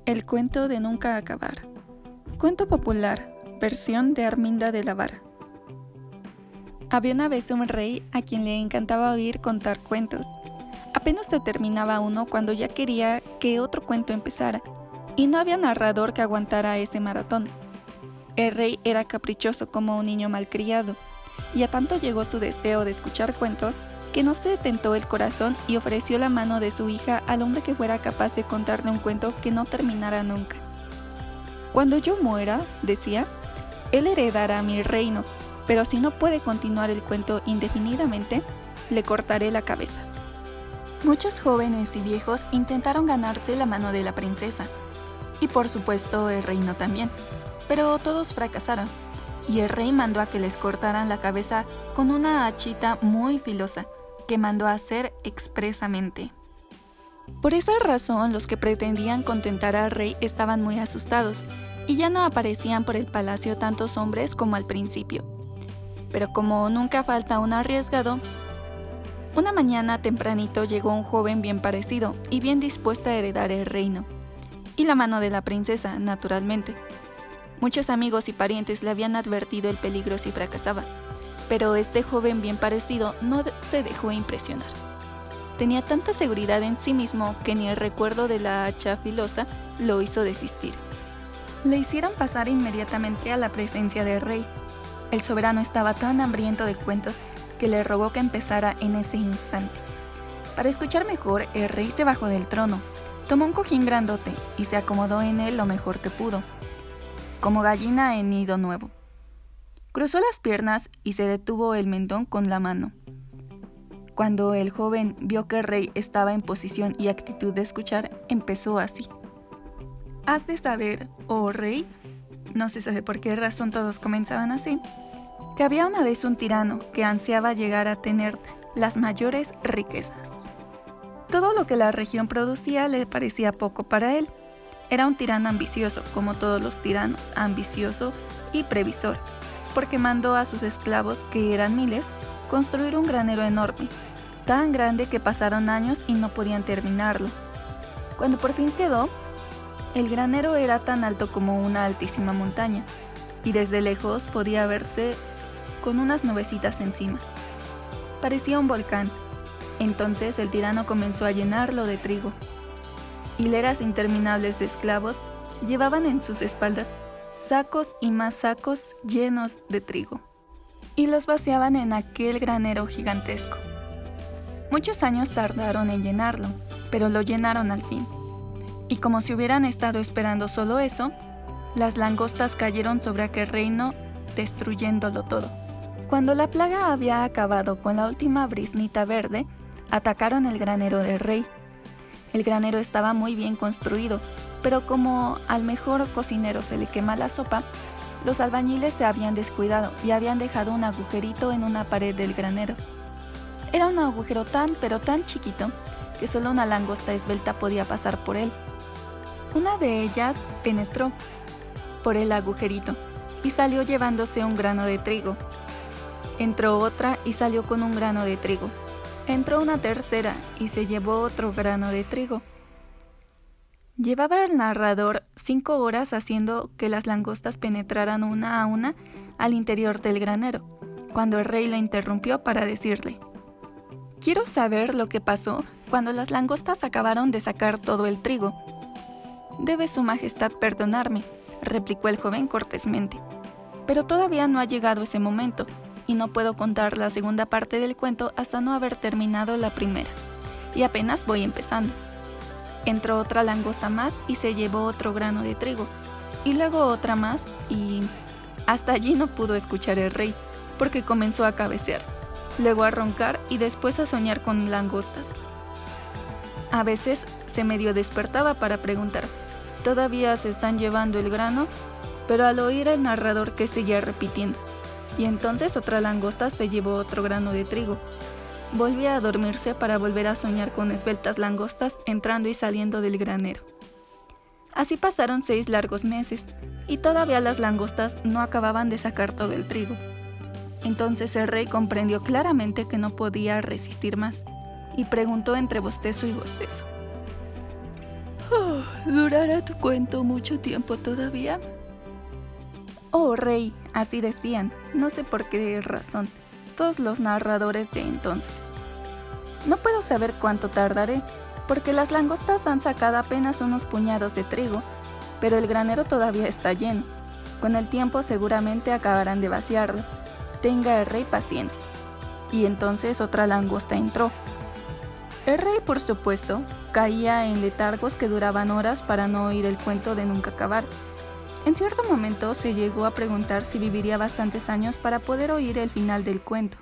El cuento de nunca acabar. Cuento popular, versión de Arminda de la Vara. Había una vez un rey a quien le encantaba oír contar cuentos. Apenas se terminaba uno cuando ya quería que otro cuento empezara, y no había narrador que aguantara ese maratón. El rey era caprichoso como un niño malcriado, y a tanto llegó su deseo de escuchar cuentos que no se tentó el corazón y ofreció la mano de su hija al hombre que fuera capaz de contarle un cuento que no terminara nunca. Cuando yo muera, decía, él heredará mi reino, pero si no puede continuar el cuento indefinidamente, le cortaré la cabeza. Muchos jóvenes y viejos intentaron ganarse la mano de la princesa, y por supuesto el reino también, pero todos fracasaron, y el rey mandó a que les cortaran la cabeza con una hachita muy filosa, que mandó a hacer expresamente. Por esa razón, los que pretendían contentar al rey estaban muy asustados, y ya no aparecían por el palacio tantos hombres como al principio. Pero como nunca falta un arriesgado, una mañana tempranito llegó un joven bien parecido y bien dispuesto a heredar el reino, y la mano de la princesa, naturalmente. Muchos amigos y parientes le habían advertido el peligro si fracasaba, pero este joven bien parecido no se dejó impresionar. Tenía tanta seguridad en sí mismo que ni el recuerdo de la hacha filosa lo hizo desistir. Le hicieron pasar inmediatamente a la presencia del rey. El soberano estaba tan hambriento de cuentos que le rogó que empezara en ese instante. Para escuchar mejor, el rey se bajó del trono, tomó un cojín grandote y se acomodó en él lo mejor que pudo, como gallina en nido nuevo. Cruzó las piernas y se detuvo el mentón con la mano. Cuando el joven vio que el rey estaba en posición y actitud de escuchar, empezó así. Has de saber, oh rey, no se sabe por qué razón todos comenzaban así, que había una vez un tirano que ansiaba llegar a tener las mayores riquezas. Todo lo que la región producía le parecía poco para él. Era un tirano ambicioso, como todos los tiranos, ambicioso y previsor, porque mandó a sus esclavos, que eran miles, construir un granero enorme, tan grande que pasaron años y no podían terminarlo. Cuando por fin quedó, el granero era tan alto como una altísima montaña, y desde lejos podía verse con unas nubecitas encima. Parecía un volcán. Entonces el tirano comenzó a llenarlo de trigo. Hileras interminables de esclavos llevaban en sus espaldas sacos y más sacos llenos de trigo, y los vaciaban en aquel granero gigantesco. Muchos años tardaron en llenarlo, pero lo llenaron al fin. Y como si hubieran estado esperando solo eso, las langostas cayeron sobre aquel reino, destruyéndolo todo. Cuando la plaga había acabado con la última briznita verde, atacaron el granero del rey. El granero estaba muy bien construido, pero como al mejor cocinero se le quema la sopa, los albañiles se habían descuidado y habían dejado un agujerito en una pared del granero. Era un agujero pero tan chiquito que solo una langosta esbelta podía pasar por él. Una de ellas penetró por el agujerito y salió llevándose un grano de trigo. Entró otra y salió con un grano de trigo. Entró una tercera y se llevó otro grano de trigo. Llevaba el narrador 5 horas haciendo que las langostas penetraran una a una al interior del granero, cuando el rey le interrumpió para decirle: «Quiero saber lo que pasó cuando las langostas acabaron de sacar todo el trigo». «Debe su majestad perdonarme», replicó el joven cortésmente, «pero todavía no ha llegado ese momento, y no puedo contar la segunda parte del cuento hasta no haber terminado la primera, y apenas voy empezando». Entró otra langosta más y se llevó otro grano de trigo, y luego otra más, y hasta allí no pudo escuchar el rey, porque comenzó a cabecear, luego a roncar y después a soñar con langostas. A veces se medio despertaba para preguntar: «¿Todavía se están llevando el grano?», pero al oír el narrador que seguía repitiendo: «Y entonces otra langosta se llevó otro grano de trigo», volvía a dormirse para volver a soñar con esbeltas langostas entrando y saliendo del granero. Así pasaron 6 largos meses, y todavía las langostas no acababan de sacar todo el trigo. Entonces el rey comprendió claramente que no podía resistir más, y preguntó entre bostezo y bostezo: ¿Durará tu cuento mucho tiempo todavía? Oh, rey, así decían, no sé por qué razón, todos los narradores de entonces. No puedo saber cuánto tardaré, porque las langostas han sacado apenas unos puñados de trigo, pero el granero todavía está lleno. Con el tiempo seguramente acabarán de vaciarlo. Tenga el rey paciencia. Y entonces otra langosta entró. El rey, por supuesto, caía en letargos que duraban horas para no oír el cuento de nunca acabar. En cierto momento se llegó a preguntar si viviría bastantes años para poder oír el final del cuento.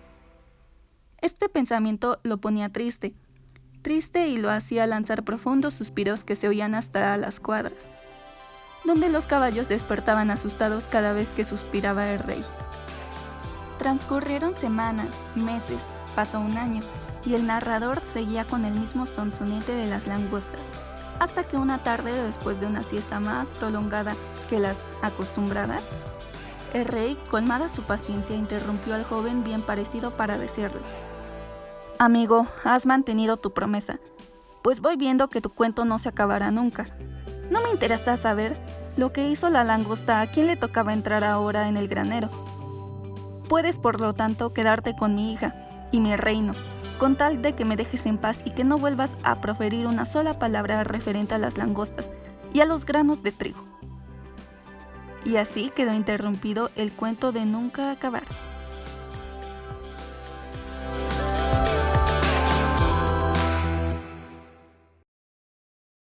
Este pensamiento lo ponía triste y lo hacía lanzar profundos suspiros que se oían hasta a las cuadras, donde los caballos despertaban asustados cada vez que suspiraba el rey. Transcurrieron semanas, meses, pasó un año, y el narrador seguía con el mismo sonsonete de las langostas, hasta que una tarde, después de una siesta más prolongada que las acostumbradas, el rey, colmada su paciencia, interrumpió al joven bien parecido para decirle: «Amigo, has mantenido tu promesa, pues voy viendo que tu cuento no se acabará nunca. No me interesa saber lo que hizo la langosta a quien le tocaba entrar ahora en el granero. Puedes, por lo tanto, quedarte con mi hija y mi reino, con tal de que me dejes en paz y que no vuelvas a proferir una sola palabra referente a las langostas y a los granos de trigo». Y así quedó interrumpido el cuento de nunca acabar.